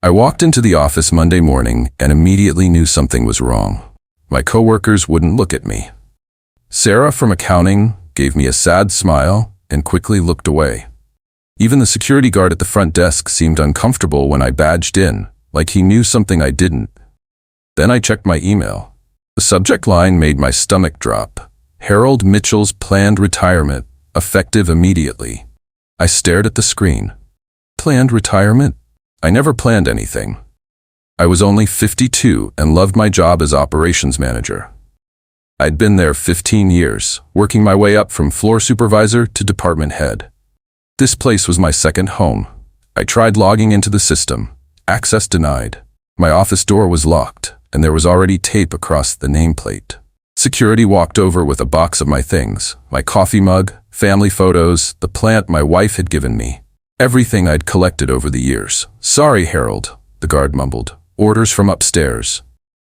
I walked into the office Monday morning and immediately knew something was wrong. My coworkers wouldn't look at me. Sarah from accounting gave me a sad smile and quickly looked away. Even the security guard at the front desk seemed uncomfortable when I badged in, like he knew something I didn't. Then I checked my email. The subject line made my stomach drop. Harold Mitchell's planned retirement, effective immediately. I stared at the screen. Planned retirement? I never planned anything. I was only 52 and loved my job as operations manager. I'd been there 15 years, working my way up from floor supervisor to department head. This place was my second home. I tried logging into the system. Access denied. My office door was locked, and there was already tape across the nameplate. Security walked over with a box of my things, my coffee mug, family photos, the plant my wife had given me. Everything I'd collected over the years. "Sorry, Harold," the guard mumbled. "Orders from upstairs."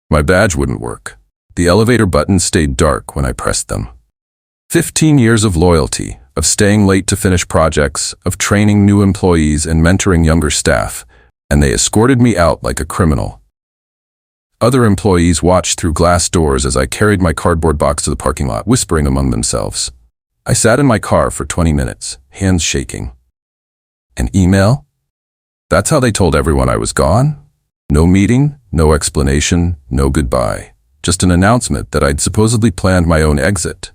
My badge wouldn't work. The elevator buttons stayed dark when I pressed them. 15 years of loyalty, of staying late to finish projects, of training new employees and mentoring younger staff, and they escorted me out like a criminal. Other employees watched through glass doors as I carried my cardboard box to the parking lot, whispering among themselves. I sat in my car for 20 minutes, hands shaking. An email? That's how they told everyone I was gone? No meeting, no explanation, no goodbye. Just an announcement that I'd supposedly planned my own exit.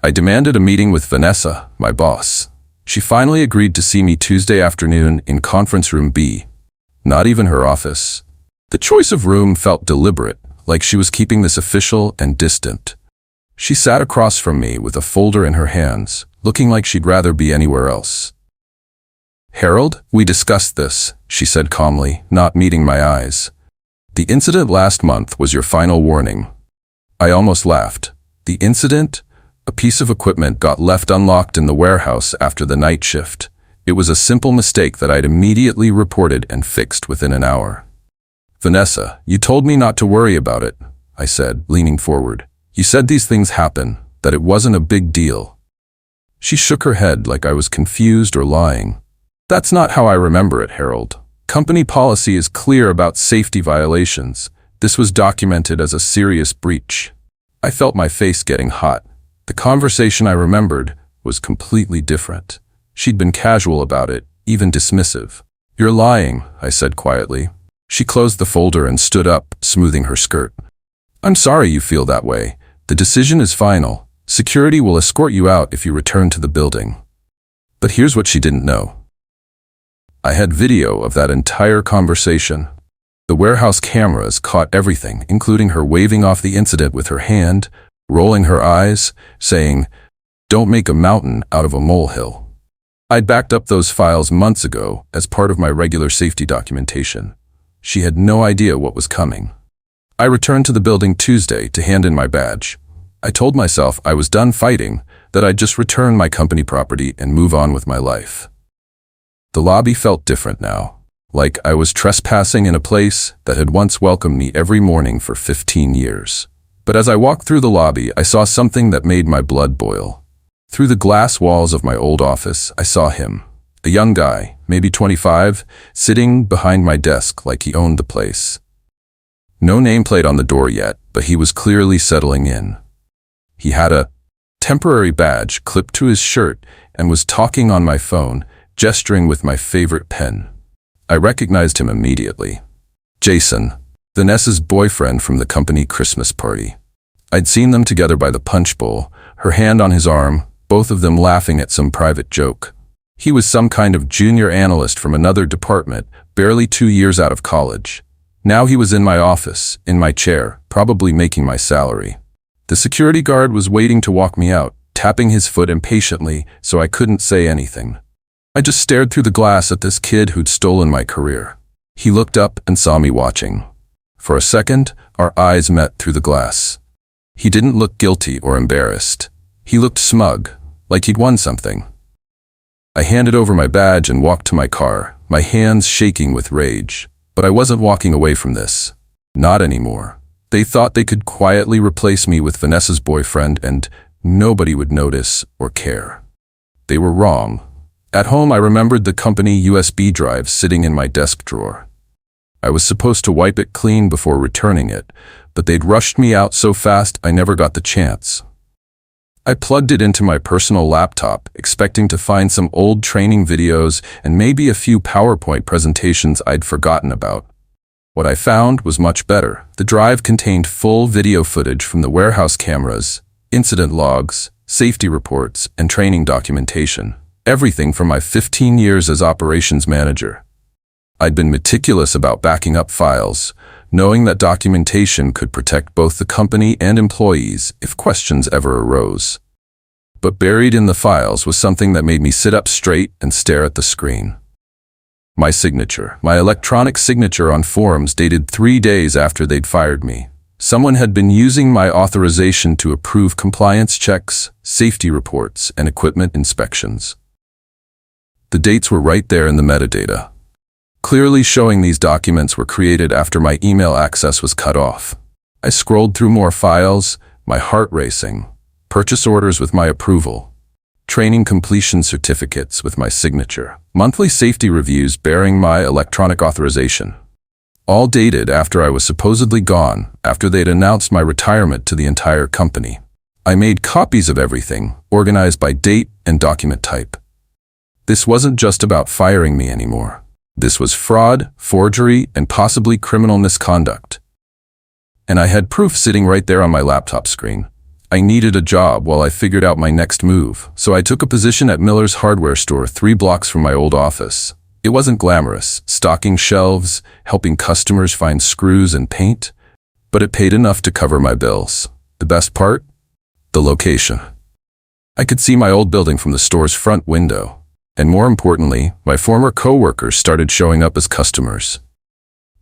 I demanded a meeting with Vanessa, my boss. She finally agreed to see me Tuesday afternoon in conference room B. Not even her office. The choice of room felt deliberate, like she was keeping this official and distant. She sat across from me with a folder in her hands, looking like she'd rather be anywhere else. "Harold, we discussed this," she said calmly, not meeting my eyes. "The incident last month was your final warning." I almost laughed. The incident? A piece of equipment got left unlocked in the warehouse after the night shift. It was a simple mistake that I'd immediately reported and fixed within an hour. "Vanessa, you told me not to worry about it," I said, leaning forward. "You said these things happen, that it wasn't a big deal." She shook her head like I was confused or lying. "That's not how I remember it, Harold. Company policy is clear about safety violations. This was documented as a serious breach." I felt my face getting hot. The conversation I remembered was completely different. She'd been casual about it, even dismissive. "You're lying," I said quietly. She closed the folder and stood up, smoothing her skirt. "I'm sorry you feel that way. The decision is final. Security will escort you out if you return to the building." But here's what she didn't know. I had video of that entire conversation. The warehouse cameras caught everything, including her waving off the incident with her hand, rolling her eyes, saying, "Don't make a mountain out of a molehill." I'd backed up those files months ago as part of my regular safety documentation. She had no idea what was coming. I returned to the building Tuesday to hand in my badge. I told myself I was done fighting, that I'd just return my company property and move on with my life. The lobby felt different now, like I was trespassing in a place that had once welcomed me every morning for 15 years. But as I walked through the lobby, I saw something that made my blood boil. Through the glass walls of my old office, I saw him, a young guy, maybe 25, sitting behind my desk like he owned the place. No nameplate on the door yet, but he was clearly settling in. He had a temporary badge clipped to his shirt and was talking on my phone, gesturing with my favorite pen. I recognized him immediately. Jason, Vanessa's boyfriend from the company Christmas party. I'd seen them together by the punch bowl, her hand on his arm, both of them laughing at some private joke. He was some kind of junior analyst from another department, barely 2 years out of college. Now he was in my office, in my chair, probably making my salary. The security guard was waiting to walk me out, tapping his foot impatiently so I couldn't say anything. I just stared through the glass at this kid who'd stolen my career. He looked up and saw me watching. For a second, our eyes met through the glass. He didn't look guilty or embarrassed. He looked smug, like he'd won something. I handed over my badge and walked to my car, my hands shaking with rage. But I wasn't walking away from this. Not anymore. They thought they could quietly replace me with Vanessa's boyfriend and nobody would notice or care. They were wrong. At home, I remembered the company USB drive sitting in my desk drawer. I was supposed to wipe it clean before returning it, but they'd rushed me out so fast I never got the chance. I plugged it into my personal laptop, expecting to find some old training videos and maybe a few PowerPoint presentations I'd forgotten about. What I found was much better. The drive contained full video footage from the warehouse cameras, incident logs, safety reports, and training documentation. Everything from my 15 years as operations manager. I'd been meticulous about backing up files, knowing that documentation could protect both the company and employees if questions ever arose. But buried in the files was something that made me sit up straight and stare at the screen. My signature. My electronic signature on forms dated 3 days after they'd fired me. Someone had been using my authorization to approve compliance checks, safety reports, and equipment inspections. The dates were right there in the metadata, clearly showing these documents were created after my email access was cut off. I scrolled through more files, my heart racing, purchase orders with my approval, training completion certificates with my signature, monthly safety reviews bearing my electronic authorization. All dated after I was supposedly gone, after they'd announced my retirement to the entire company. I made copies of everything, organized by date and document type. This wasn't just about firing me anymore. This was fraud, forgery, and possibly criminal misconduct. And I had proof sitting right there on my laptop screen. I needed a job while I figured out my next move, so I took a position at Miller's hardware store 3 blocks from my old office. It wasn't glamorous, stocking shelves, helping customers find screws and paint, but it paid enough to cover my bills. The best part? The location. I could see my old building from the store's front window. And more importantly, my former co-workers started showing up as customers.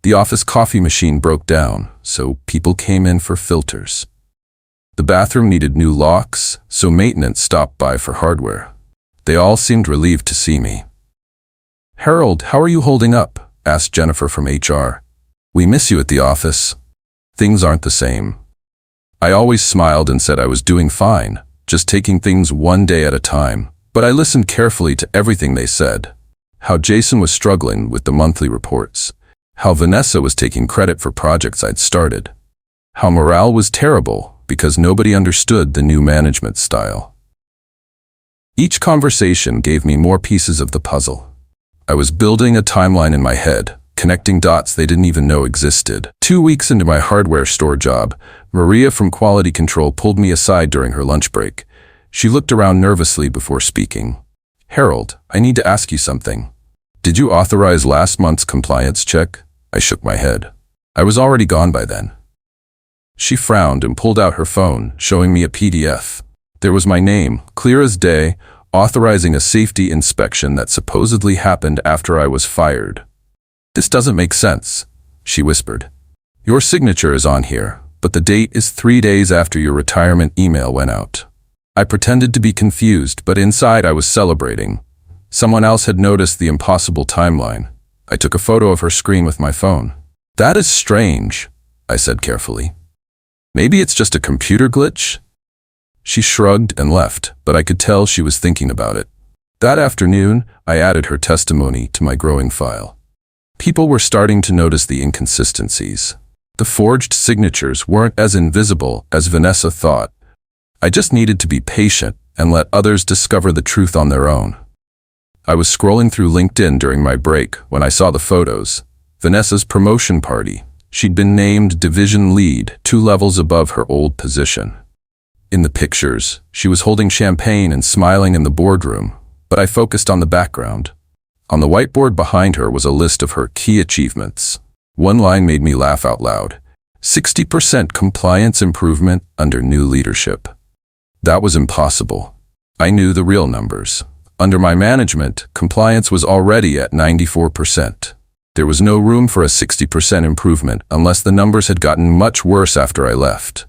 The office coffee machine broke down, so people came in for filters. The bathroom needed new locks, so maintenance stopped by for hardware. They all seemed relieved to see me. "Harold, how are you holding up?" asked Jennifer from HR. "We miss you at the office." "Things aren't the same." I always smiled and said I was doing fine, just taking things one day at a time. But I listened carefully to everything they said. How Jason was struggling with the monthly reports. How Vanessa was taking credit for projects I'd started. How morale was terrible because nobody understood the new management style. Each conversation gave me more pieces of the puzzle. I was building a timeline in my head, connecting dots they didn't even know existed. 2 weeks into my hardware store job, Maria from Quality Control pulled me aside during her lunch break. She looked around nervously before speaking. "Harold, I need to ask you something. Did you authorize last month's compliance check?" I shook my head. I was already gone by then. She frowned and pulled out her phone, showing me a PDF. There was my name, clear as day, authorizing a safety inspection that supposedly happened after I was fired. "This doesn't make sense," she whispered. "Your signature is on here, but the date is 3 days after your retirement email went out." I pretended to be confused, but inside I was celebrating. Someone else had noticed the impossible timeline. I took a photo of her screen with my phone. "That is strange," I said carefully. "Maybe it's just a computer glitch?" She shrugged and left, but I could tell she was thinking about it. That afternoon, I added her testimony to my growing file. People were starting to notice the inconsistencies. The forged signatures weren't as invisible as Vanessa thought. I just needed to be patient and let others discover the truth on their own. I was scrolling through LinkedIn during my break when I saw the photos. Vanessa's promotion party. She'd been named division lead, 2 levels above her old position. In the pictures, she was holding champagne and smiling in the boardroom, but I focused on the background. On the whiteboard behind her was a list of her key achievements. One line made me laugh out loud. 60% compliance improvement under new leadership. That was impossible. I knew the real numbers. Under my management, compliance was already at 94%. There was no room for a 60% improvement unless the numbers had gotten much worse after I left.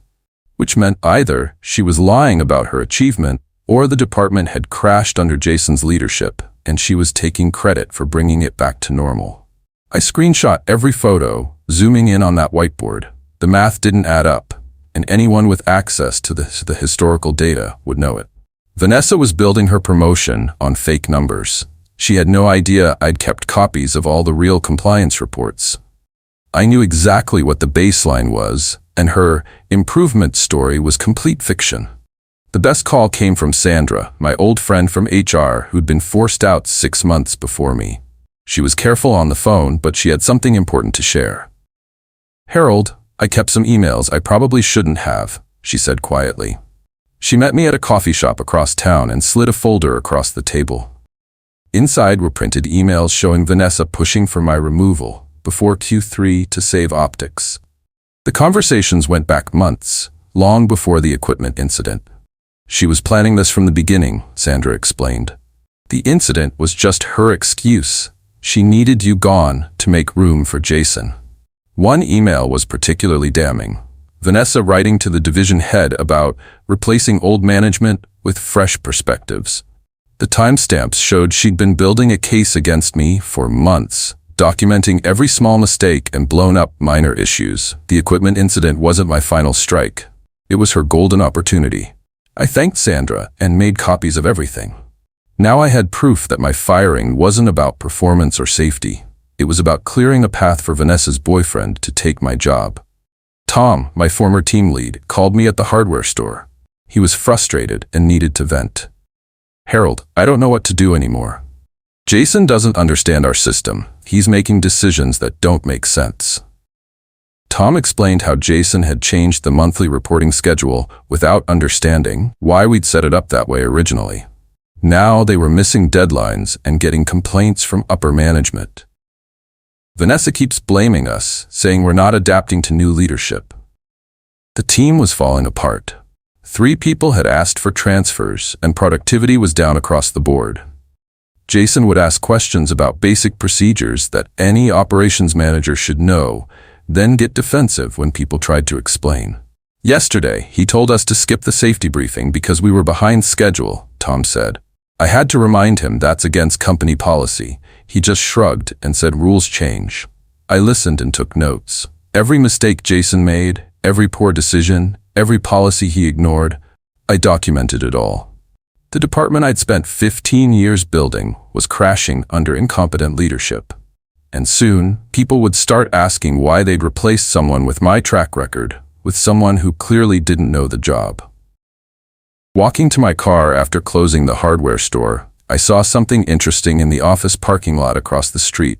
Which meant either she was lying about her achievement or the department had crashed under Jason's leadership and she was taking credit for bringing it back to normal. I screenshot every photo, zooming in on that whiteboard. The math didn't add up, and anyone with access to the historical data would know it. Vanessa was building her promotion on fake numbers. She had no idea I'd kept copies of all the real compliance reports. I knew exactly what the baseline was, and her improvement story was complete fiction. The best call came from Sandra, my old friend from HR who'd been forced out 6 months before me. She was careful on the phone, but she had something important to share. "Harold, I kept some emails I probably shouldn't have," she said quietly. She met me at a coffee shop across town and slid a folder across the table. Inside were printed emails showing Vanessa pushing for my removal before Q3 to save optics. The conversations went back months, long before the equipment incident. "She was planning this from the beginning," Sandra explained. "The incident was just her excuse. She needed you gone to make room for Jason." One email was particularly damning. Vanessa writing to the division head about replacing old management with fresh perspectives. The timestamps showed she'd been building a case against me for months, documenting every small mistake and blown-up minor issues. The equipment incident wasn't my final strike. It was her golden opportunity. I thanked Sandra and made copies of everything. Now I had proof that my firing wasn't about performance or safety. It was about clearing a path for Vanessa's boyfriend to take my job. Tom, my former team lead, called me at the hardware store. He was frustrated and needed to vent. "Harold, I don't know what to do anymore. Jason doesn't understand our system. He's making decisions that don't make sense." Tom explained how Jason had changed the monthly reporting schedule without understanding why we'd set it up that way originally. Now they were missing deadlines and getting complaints from upper management. Vanessa keeps blaming us, saying we're not adapting to new leadership. The team was falling apart. 3 people had asked for transfers, and productivity was down across the board. Jason would ask questions about basic procedures that any operations manager should know, then get defensive when people tried to explain. "Yesterday, he told us to skip the safety briefing because we were behind schedule," Tom said. I had to remind him that's against company policy. He just shrugged and said rules change. I listened and took notes. Every mistake Jason made, every poor decision, every policy he ignored, I documented it all. The department I'd spent 15 years building was crashing under incompetent leadership. And soon, people would start asking why they'd replaced someone with my track record, with someone who clearly didn't know the job. Walking to my car after closing the hardware store, I saw something interesting in the office parking lot across the street.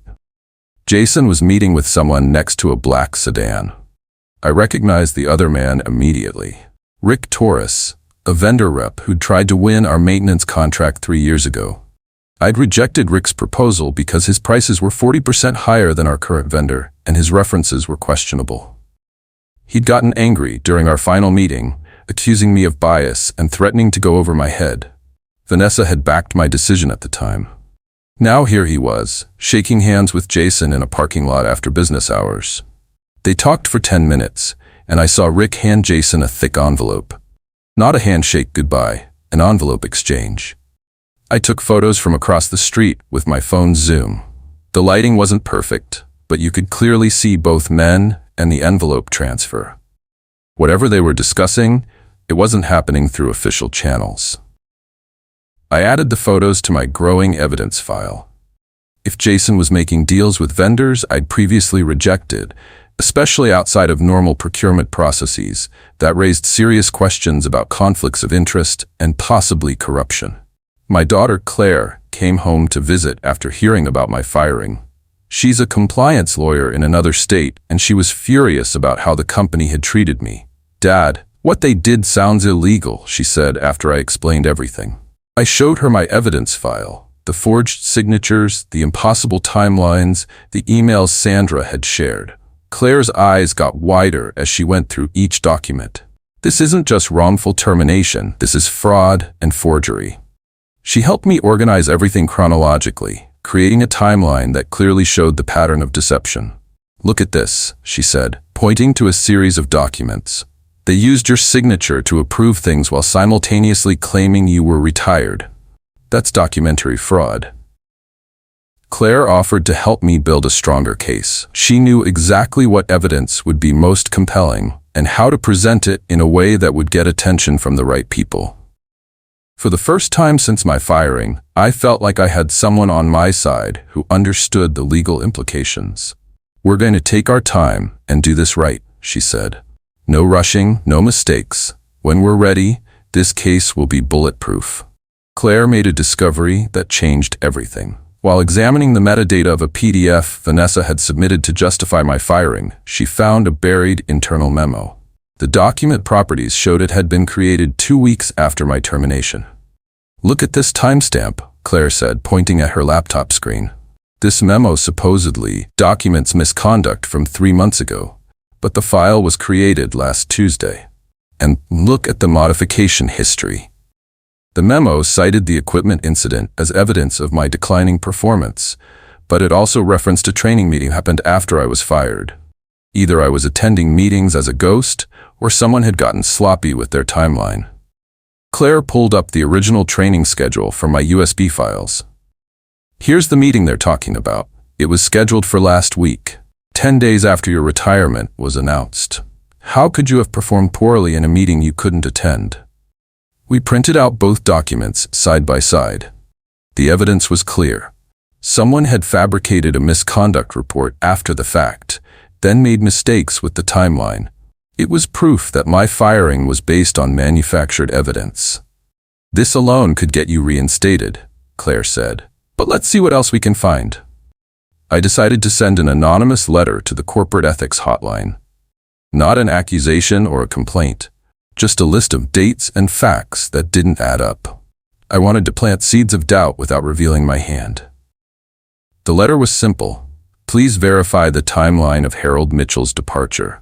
Jason was meeting with someone next to a black sedan. I recognized the other man immediately. Rick Torres, a vendor rep who'd tried to win our maintenance contract 3 years ago. I'd rejected Rick's proposal because his prices were 40% higher than our current vendor, and his references were questionable. He'd gotten angry during our final meeting, accusing me of bias and threatening to go over my head. Vanessa had backed my decision at the time. Now here he was, shaking hands with Jason in a parking lot after business hours. They talked for 10 minutes, and I saw Rick hand Jason a thick envelope. Not a handshake goodbye, an envelope exchange. I took photos from across the street with my phone's zoom. The lighting wasn't perfect, but you could clearly see both men and the envelope transfer. Whatever they were discussing, it wasn't happening through official channels. I added the photos to my growing evidence file. If Jason was making deals with vendors I'd previously rejected, especially outside of normal procurement processes, that raised serious questions about conflicts of interest and possibly corruption. My daughter Claire came home to visit after hearing about my firing. She's a compliance lawyer in another state, and she was furious about how the company had treated me. "Dad, what they did sounds illegal," she said after I explained everything. I showed her my evidence file, the forged signatures, the impossible timelines, the emails Sandra had shared. Claire's eyes got wider as she went through each document. "This isn't just wrongful termination, this is fraud and forgery." She helped me organize everything chronologically, creating a timeline that clearly showed the pattern of deception. "Look at this," she said, pointing to a series of documents. "They used your signature to approve things while simultaneously claiming you were retired. That's documentary fraud." Claire offered to help me build a stronger case. She knew exactly what evidence would be most compelling and how to present it in a way that would get attention from the right people. For the first time since my firing, I felt like I had someone on my side who understood the legal implications. "We're going to take our time and do this right," she said. "No rushing, no mistakes. When we're ready, this case will be bulletproof." Claire made a discovery that changed everything. While examining the metadata of a PDF Vanessa had submitted to justify my firing, she found a buried internal memo. The document properties showed it had been created 2 weeks after my termination. "Look at this timestamp," Claire said, pointing at her laptop screen. "This memo supposedly documents misconduct from 3 months ago, but the file was created last Tuesday. And look at the modification history." The memo cited the equipment incident as evidence of my declining performance, but it also referenced a training meeting happened after I was fired. Either I was attending meetings as a ghost, or someone had gotten sloppy with their timeline. Claire pulled up the original training schedule from my USB files. "Here's the meeting they're talking about. It was scheduled for last week, 10 days after your retirement was announced. How could you have performed poorly in a meeting you couldn't attend?" We printed out both documents side by side. The evidence was clear. Someone had fabricated a misconduct report after the fact, then made mistakes with the timeline. It was proof that my firing was based on manufactured evidence. "This alone could get you reinstated," Claire said. "But let's see what else we can find." I decided to send an anonymous letter to the corporate ethics hotline. Not an accusation or a complaint, just a list of dates and facts that didn't add up. I wanted to plant seeds of doubt without revealing my hand. The letter was simple. "Please verify the timeline of Harold Mitchell's departure.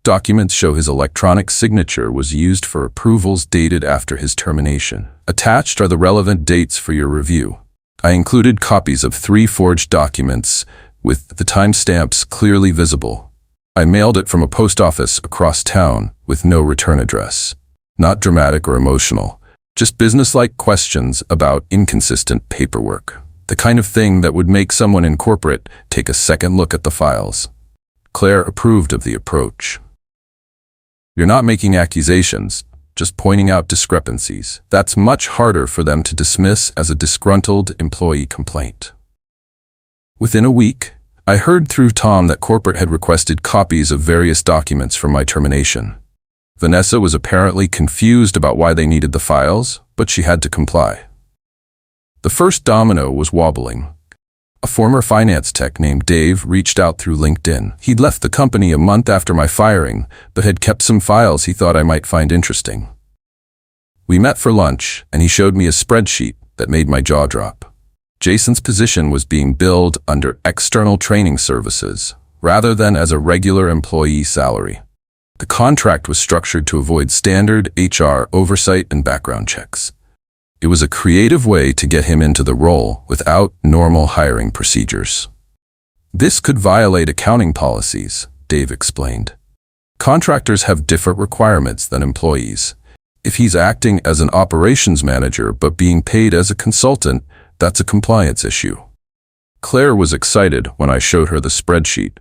Documents show his electronic signature was used for approvals dated after his termination. Attached are the relevant dates for your review." I included copies of 3 forged documents with the timestamps clearly visible. I mailed it from a post office across town with no return address. Not dramatic or emotional, just businesslike questions about inconsistent paperwork. The kind of thing that would make someone in corporate take a second look at the files. Claire approved of the approach. "You're not making accusations, just pointing out discrepancies. That's much harder for them to dismiss as a disgruntled employee complaint." Within a week, I heard through Tom that corporate had requested copies of various documents from my termination. Vanessa was apparently confused about why they needed the files, but she had to comply. The first domino was wobbling. A former finance tech named Dave reached out through LinkedIn. He'd left the company a month after my firing, but had kept some files he thought I might find interesting. We met for lunch, and he showed me a spreadsheet that made my jaw drop. Jason's position was being billed under external training services, rather than as a regular employee salary. The contract was structured to avoid standard HR oversight and background checks. It was a creative way to get him into the role without normal hiring procedures. "This could violate accounting policies," Dave explained. "Contractors have different requirements than employees. If he's acting as an operations manager but being paid as a consultant, that's a compliance issue." Claire was excited when I showed her the spreadsheet.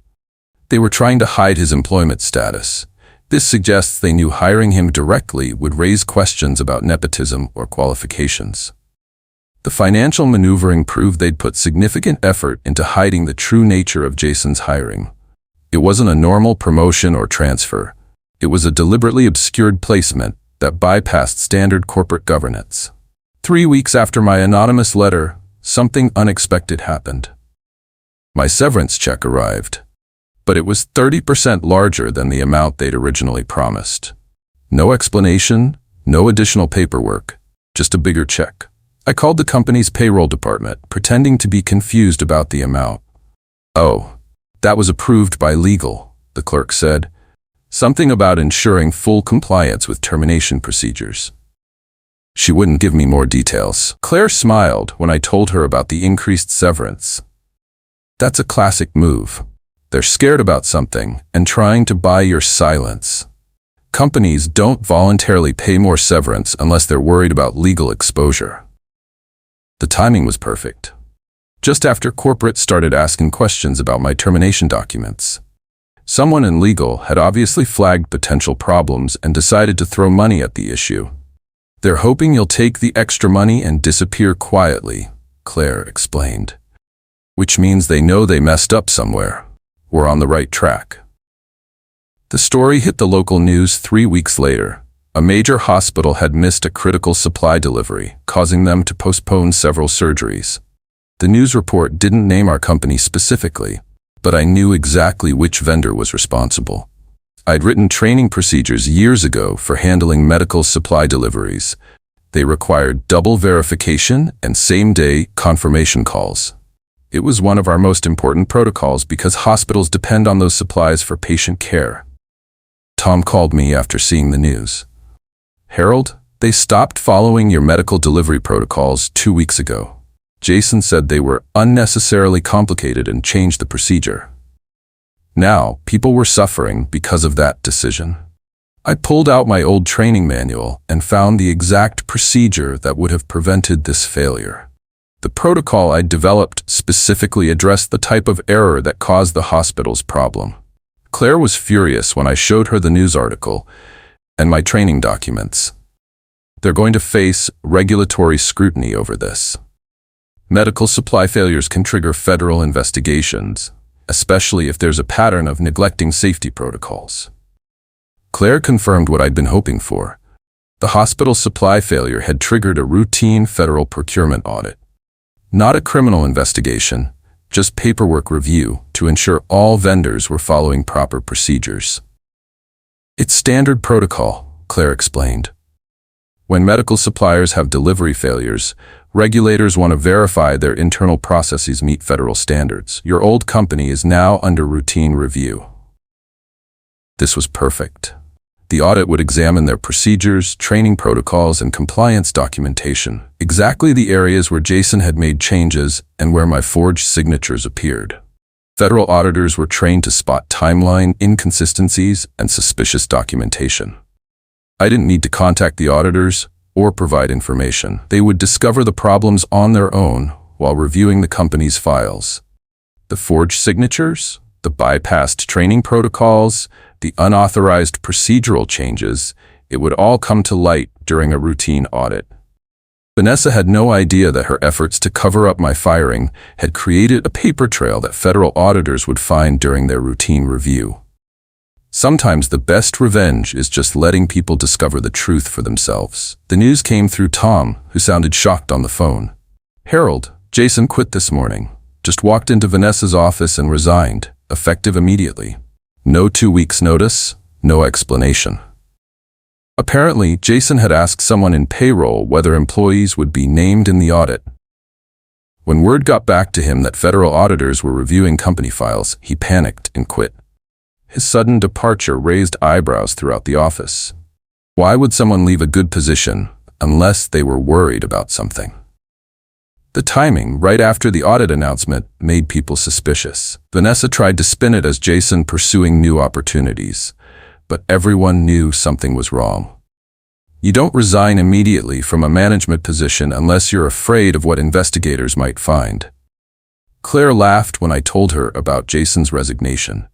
They were trying to hide his employment status. This suggests they knew hiring him directly would raise questions about nepotism or qualifications. The financial maneuvering proved they'd put significant effort into hiding the true nature of Jason's hiring. It wasn't a normal promotion or transfer. It was a deliberately obscured placement that bypassed standard corporate governance. 3 weeks after my anonymous letter, something unexpected happened. My severance check arrived, but it was 30% larger than the amount they'd originally promised. No explanation, no additional paperwork, just a bigger check. I called the company's payroll department, pretending to be confused about the amount. "Oh, that was approved by legal," the clerk said. "Something about ensuring full compliance with termination procedures." She wouldn't give me more details. Claire smiled when I told her about the increased severance. That's a classic move. They're scared about something and trying to buy your silence. Companies don't voluntarily pay more severance unless they're worried about legal exposure. The timing was perfect. Just after corporate started asking questions about my termination documents. Someone in legal had obviously flagged potential problems and decided to throw money at the issue. "They're hoping you'll take the extra money and disappear quietly," Claire explained. "Which means they know they messed up somewhere. we're on the right track. The story hit the local news 3 weeks later. A major hospital had missed a critical supply delivery, causing them to postpone several surgeries. The news report didn't name our company specifically, but I knew exactly which vendor was responsible. I'd written training procedures years ago for handling medical supply deliveries. They required double verification and same-day confirmation calls. It was one of our most important protocols because hospitals depend on those supplies for patient care. Tom called me after seeing the news. "Harold, they stopped following your medical delivery protocols 2 weeks ago. Jason said they were unnecessarily complicated and changed the procedure." Now, people were suffering because of that decision. I pulled out my old training manual and found the exact procedure that would have prevented this failure. The protocol I developed specifically addressed the type of error that caused the hospital's problem. Claire was furious when I showed her the news article and my training documents. They're going to face regulatory scrutiny over this. Medical supply failures can trigger federal investigations, especially if there's a pattern of neglecting safety protocols. Claire confirmed what I'd been hoping for. The hospital supply failure had triggered a routine federal procurement audit. Not a criminal investigation, just paperwork review to ensure all vendors were following proper procedures. "It's standard protocol," Claire explained. "When medical suppliers have delivery failures, regulators want to verify their internal processes meet federal standards. Your old company is now under routine review." This was perfect. The audit would examine their procedures, training protocols, and compliance documentation, exactly the areas where Jason had made changes and where my forged signatures appeared. Federal auditors were trained to spot timeline inconsistencies and suspicious documentation. I didn't need to contact the auditors or provide information. They would discover the problems on their own while reviewing the company's files. The forged signatures, the bypassed training protocols, the unauthorized procedural changes, it would all come to light during a routine audit. Vanessa had no idea that her efforts to cover up my firing had created a paper trail that federal auditors would find during their routine review. Sometimes the best revenge is just letting people discover the truth for themselves. The news came through Tom, who sounded shocked on the phone. "Harold, Jason quit this morning. Just walked into Vanessa's office and resigned, effective immediately. No 2 weeks notice, no explanation." Apparently, Jason had asked someone in payroll whether employees would be named in the audit. When word got back to him that federal auditors were reviewing company files, he panicked and quit. His sudden departure raised eyebrows throughout the office. Why would someone leave a good position unless they were worried about something? The timing, right after the audit announcement, made people suspicious. Vanessa tried to spin it as Jason pursuing new opportunities, but everyone knew something was wrong. You don't resign immediately from a management position unless you're afraid of what investigators might find. Claire laughed when I told her about Jason's resignation.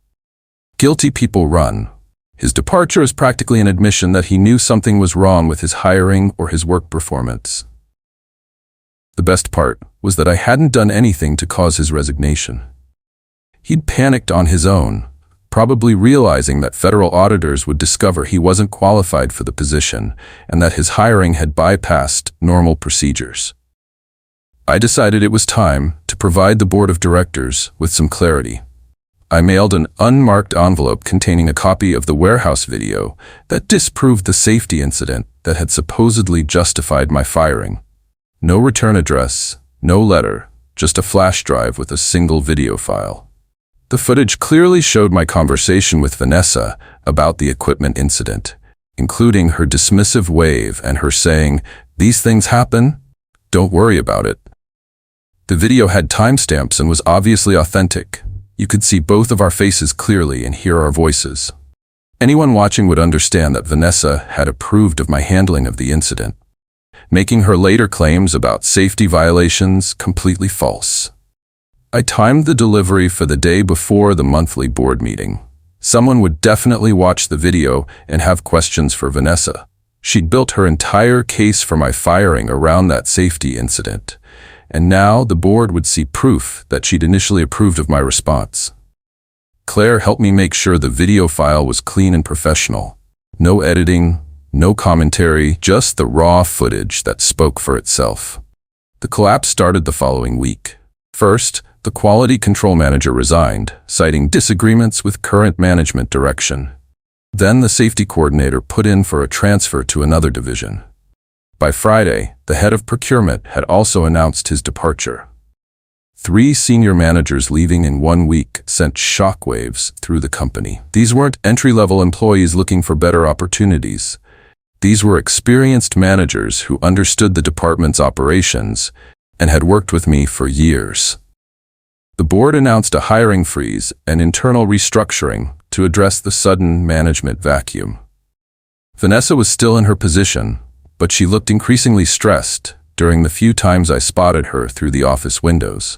Guilty people run. His departure is practically an admission that he knew something was wrong with his hiring or his work performance. The best part was that I hadn't done anything to cause his resignation. He'd panicked on his own, probably realizing that federal auditors would discover he wasn't qualified for the position and that his hiring had bypassed normal procedures. I decided it was time to provide the board of directors with some clarity. I mailed an unmarked envelope containing a copy of the warehouse video that disproved the safety incident that had supposedly justified my firing. No return address, no letter, just a flash drive with a single video file. The footage clearly showed my conversation with Vanessa about the equipment incident, including her dismissive wave and her saying, "These things happen, don't worry about it." The video had timestamps and was obviously authentic. You could see both of our faces clearly and hear our voices. Anyone watching would understand that Vanessa had approved of my handling of the incident, making her later claims about safety violations completely false. I timed the delivery for the day before the monthly board meeting. Someone would definitely watch the video and have questions for Vanessa. She'd built her entire case for my firing around that safety incident, and now the board would see proof that she'd initially approved of my response. Claire helped me make sure the video file was clean and professional. No editing, no commentary, just the raw footage that spoke for itself. The collapse started the following week. First, the quality control manager resigned, citing disagreements with current management direction. Then the safety coordinator put in for a transfer to another division. By Friday, the head of procurement had also announced his departure. 3 senior managers leaving in 1 week sent shockwaves through the company. These weren't entry-level employees looking for better opportunities. These were experienced managers who understood the department's operations and had worked with me for years. The board announced a hiring freeze and internal restructuring to address the sudden management vacuum. Vanessa was still in her position, but she looked increasingly stressed during the few times I spotted her through the office windows.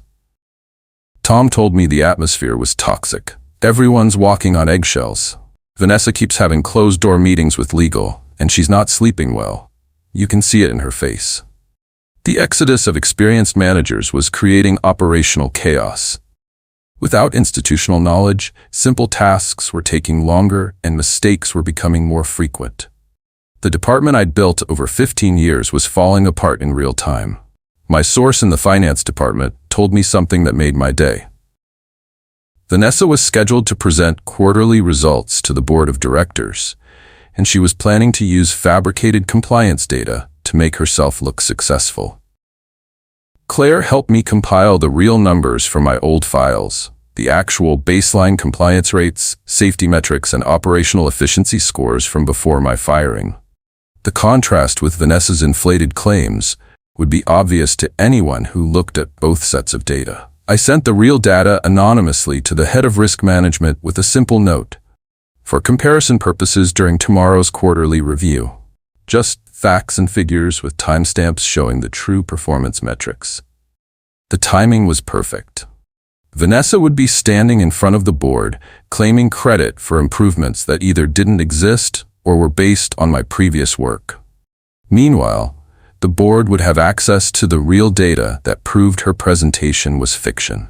Tom told me the atmosphere was toxic. Everyone's walking on eggshells. Vanessa keeps having closed-door meetings with legal, and she's not sleeping well. You can see it in her face. The exodus of experienced managers was creating operational chaos. Without institutional knowledge, simple tasks were taking longer and mistakes were becoming more frequent. The department I'd built over 15 years was falling apart in real time. My source in the finance department told me something that made my day. Vanessa was scheduled to present quarterly results to the board of directors, and she was planning to use fabricated compliance data to make herself look successful. Claire helped me compile the real numbers from my old files, the actual baseline compliance rates, safety metrics, and operational efficiency scores from before my firing. The contrast with Vanessa's inflated claims would be obvious to anyone who looked at both sets of data. I sent the real data anonymously to the head of risk management with a simple note: for comparison purposes during tomorrow's quarterly review. Just facts and figures with timestamps showing the true performance metrics. The timing was perfect. Vanessa would be standing in front of the board, claiming credit for improvements that either didn't exist or were based on my previous work. Meanwhile, the board would have access to the real data that proved her presentation was fiction.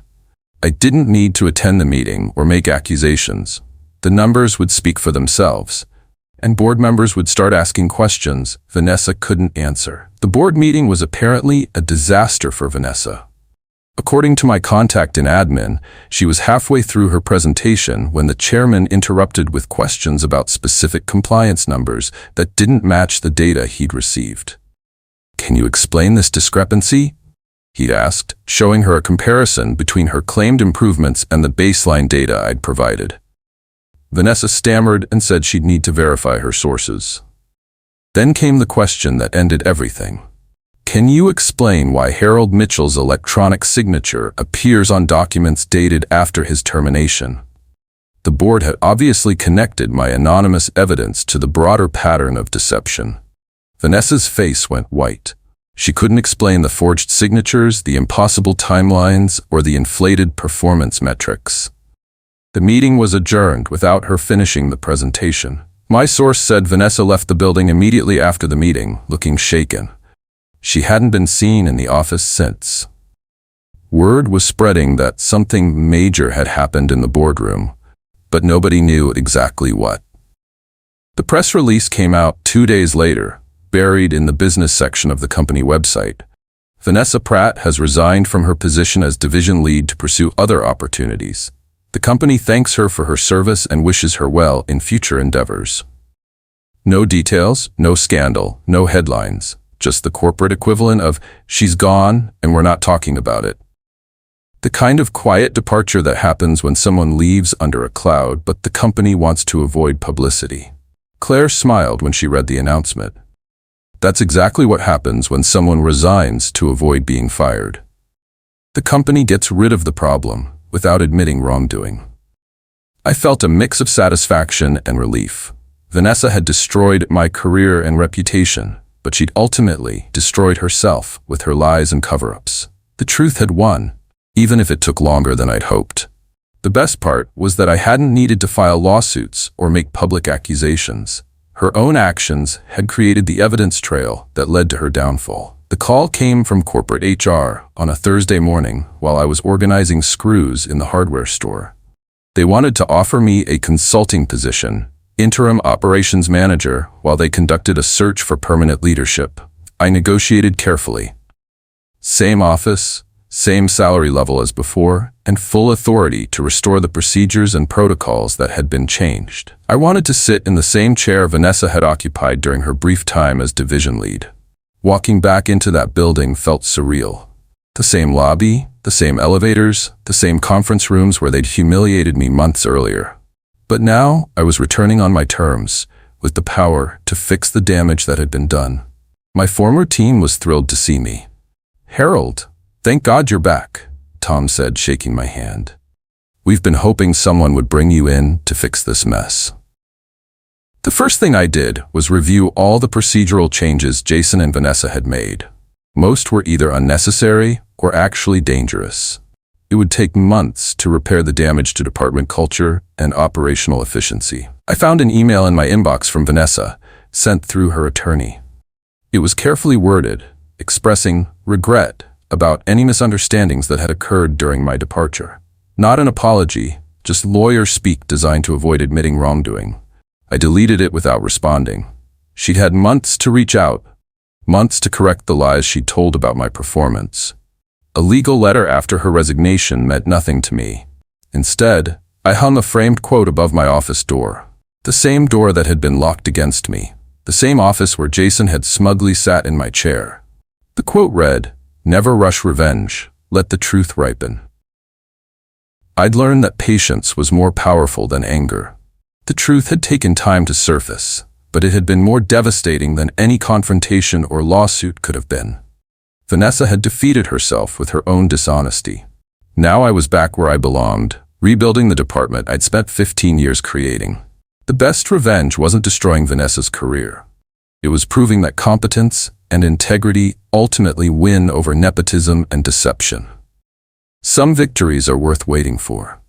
I didn't need to attend the meeting or make accusations. The numbers would speak for themselves, and board members would start asking questions Vanessa couldn't answer. The board meeting was apparently a disaster for Vanessa. According to my contact in admin, she was halfway through her presentation when the chairman interrupted with questions about specific compliance numbers that didn't match the data he'd received. "Can you explain this discrepancy?" he'd asked, showing her a comparison between her claimed improvements and the baseline data I'd provided. Vanessa stammered and said she'd need to verify her sources. Then came the question that ended everything. "Can you explain why Harold Mitchell's electronic signature appears on documents dated after his termination?" The board had obviously connected my anonymous evidence to the broader pattern of deception. Vanessa's face went white. She couldn't explain the forged signatures, the impossible timelines, or the inflated performance metrics. The meeting was adjourned without her finishing the presentation. My source said Vanessa left the building immediately after the meeting, looking shaken. She hadn't been seen in the office since. Word was spreading that something major had happened in the boardroom, but nobody knew exactly what. The press release came out 2 days later, buried in the business section of the company website. Vanessa Pratt has resigned from her position as division lead to pursue other opportunities. The company thanks her for her service and wishes her well in future endeavors. No details, no scandal, no headlines, just the corporate equivalent of "she's gone and we're not talking about it." The kind of quiet departure that happens when someone leaves under a cloud, but the company wants to avoid publicity. Claire smiled when she read the announcement. That's exactly what happens when someone resigns to avoid being fired. The company gets rid of the problem without admitting wrongdoing. I felt a mix of satisfaction and relief. Vanessa had destroyed my career and reputation, but she'd ultimately destroyed herself with her lies and cover-ups. The truth had won, even if it took longer than I'd hoped. The best part was that I hadn't needed to file lawsuits or make public accusations. Her own actions had created the evidence trail that led to her downfall. The call came from corporate HR on a Thursday morning while I was organizing screws in the hardware store. They wanted to offer me a consulting position, interim operations manager, while they conducted a search for permanent leadership. I negotiated carefully. Same office, same salary level as before, and full authority to restore the procedures and protocols that had been changed. I wanted to sit in the same chair Vanessa had occupied during her brief time as division lead. Walking back into that building felt surreal. The same lobby, the same elevators, the same conference rooms where they'd humiliated me months earlier. But now I was returning on my terms, with the power to fix the damage that had been done. My former team was thrilled to see me. "Harold, thank God you're back," Tom said, shaking my hand. "We've been hoping someone would bring you in to fix this mess." The first thing I did was review all the procedural changes Jason and Vanessa had made. Most were either unnecessary or actually dangerous. It would take months to repair the damage to department culture and operational efficiency. I found an email in my inbox from Vanessa, sent through her attorney. It was carefully worded, expressing regret about any misunderstandings that had occurred during my departure. Not an apology, just lawyer speak designed to avoid admitting wrongdoing. I deleted it without responding. She'd had months to reach out, months to correct the lies she'd told about my performance. A legal letter after her resignation meant nothing to me. Instead, I hung a framed quote above my office door. The same door that had been locked against me. The same office where Jason had smugly sat in my chair. The quote read, "Never rush revenge, let the truth ripen." I'd learned that patience was more powerful than anger. The truth had taken time to surface, but it had been more devastating than any confrontation or lawsuit could have been. Vanessa had defeated herself with her own dishonesty. Now I was back where I belonged, rebuilding the department I'd spent 15 years creating. The best revenge wasn't destroying Vanessa's career. It was proving that competence and integrity ultimately win over nepotism and deception. Some victories are worth waiting for.